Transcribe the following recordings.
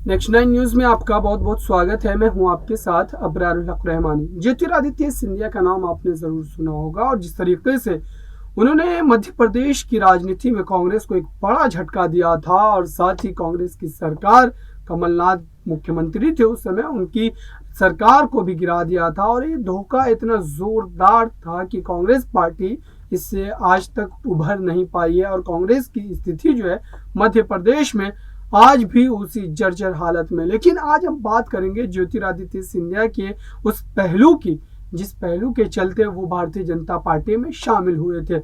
Next 9 news में आपका बहुत बहुत स्वागत है। मैं हूं आपके साथ अबरारुल हक रहमानी। ज्योतिरादित्य सिंधिया का नाम आपने जरूर सुना होगा और जिस तरीके से उन्होंने मध्य प्रदेश की राजनीति में कांग्रेस को एक बड़ा झटका दिया था और साथ ही कांग्रेस की सरकार, कमलनाथ मुख्यमंत्री थे उस समय, उनकी सरकार को भी गिरा दिया था और ये धोखा इतना जोरदार था कि कांग्रेस पार्टी इससे आज तक उभर नहीं पाई है और कांग्रेस की स्थिति जो है मध्य प्रदेश में आज भी उसी जर्जर हालत में। लेकिन आज हम बात करेंगे ज्योतिरादित्य सिंधिया के उस पहलू की जिस पहलू के चलते वो भारतीय जनता पार्टी में शामिल हुए थे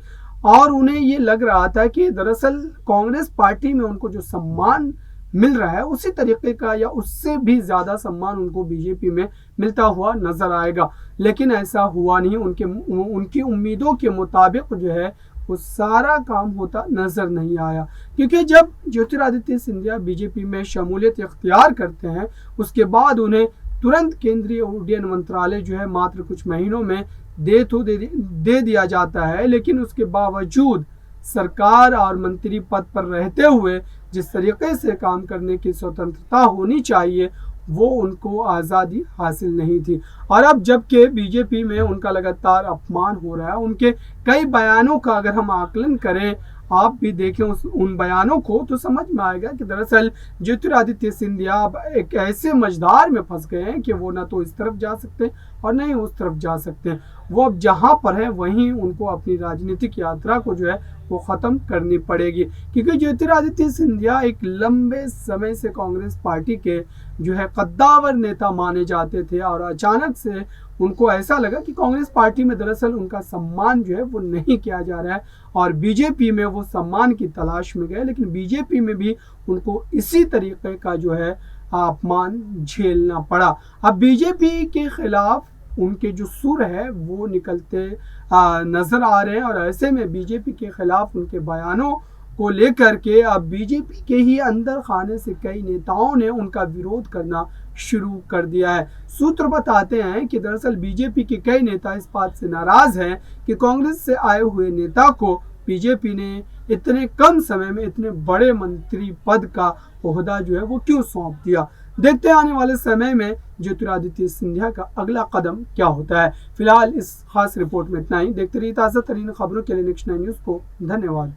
और उन्हें ये लग रहा था कि दरअसल कांग्रेस पार्टी में उनको जो सम्मान मिल रहा है उसी तरीके का या उससे भी ज्यादा सम्मान उनको बीजेपी में मिलता हुआ नजर आएगा। लेकिन ऐसा हुआ नहीं। उनकी उम्मीदों के मुताबिक जो है वो सारा काम होता नजर नहीं आया, क्योंकि जब ज्योतिरादित्य सिंधिया बीजेपी में शमूलियत इख्तियार करते हैं उसके बाद उन्हें तुरंत केंद्रीय उड्डयन मंत्रालय जो है मात्र कुछ महीनों में दे दिया जाता है। लेकिन उसके बावजूद सरकार और मंत्री पद पर रहते हुए जिस तरीके से काम करने की स्वतंत्रता होनी चाहिए वो उनको आज़ादी हासिल नहीं थी। और अब जबकि बीजेपी में उनका लगातार अपमान हो रहा है, उनके कई बयानों का अगर हम आकलन करें, आप भी देखें उन बयानों को, तो समझ में आएगा कि दरअसल ज्योतिरादित्य सिंधिया अब एक ऐसे मझधार में फंस गए हैं कि वो ना तो इस तरफ जा सकते और न ही उस तरफ जा सकते। वो अब जहां पर है वहीं उनको अपनी राजनीतिक यात्रा को जो है वो खत्म करनी पड़ेगी, क्योंकि ज्योतिरादित्य सिंधिया एक लंबे समय से कांग्रेस पार्टी के जो है कद्दावर नेता माने जाते थे और अचानक से उनको ऐसा लगा कि कांग्रेस पार्टी में दरअसल उनका सम्मान जो है वो नहीं किया जा रहा है और बीजेपी में वो सम्मान की तलाश में गए। लेकिन बीजेपी में भी उनको इसी तरीके का जो है अपमान झेलना पड़ा। अब बीजेपी के खिलाफ उनके जो सुर है वो निकलते नजर आ रहे हैं और ऐसे में बीजेपी के खिलाफ उनके बयानों को लेकर के अब बीजेपी के ही अंदर खाने से कई नेताओं ने उनका विरोध करना शुरू कर दिया है। सूत्र बताते हैं कि दरअसल बीजेपी के कई नेता इस बात से नाराज हैं कि कांग्रेस से आए हुए नेता को बीजेपी ने इतने कम समय में इतने बड़े मंत्री पद का ओहदा जो है वो क्यों सौंप दिया। देखते हैं आने वाले समय में ज्योतिरादित्य सिंधिया का अगला कदम क्या होता है। फिलहाल इस खास रिपोर्ट में इतना ही। देखते रहिए ताज़ा तरीन खबरों के लिए नेक्स्ट 9 न्यूज़ को। धन्यवाद।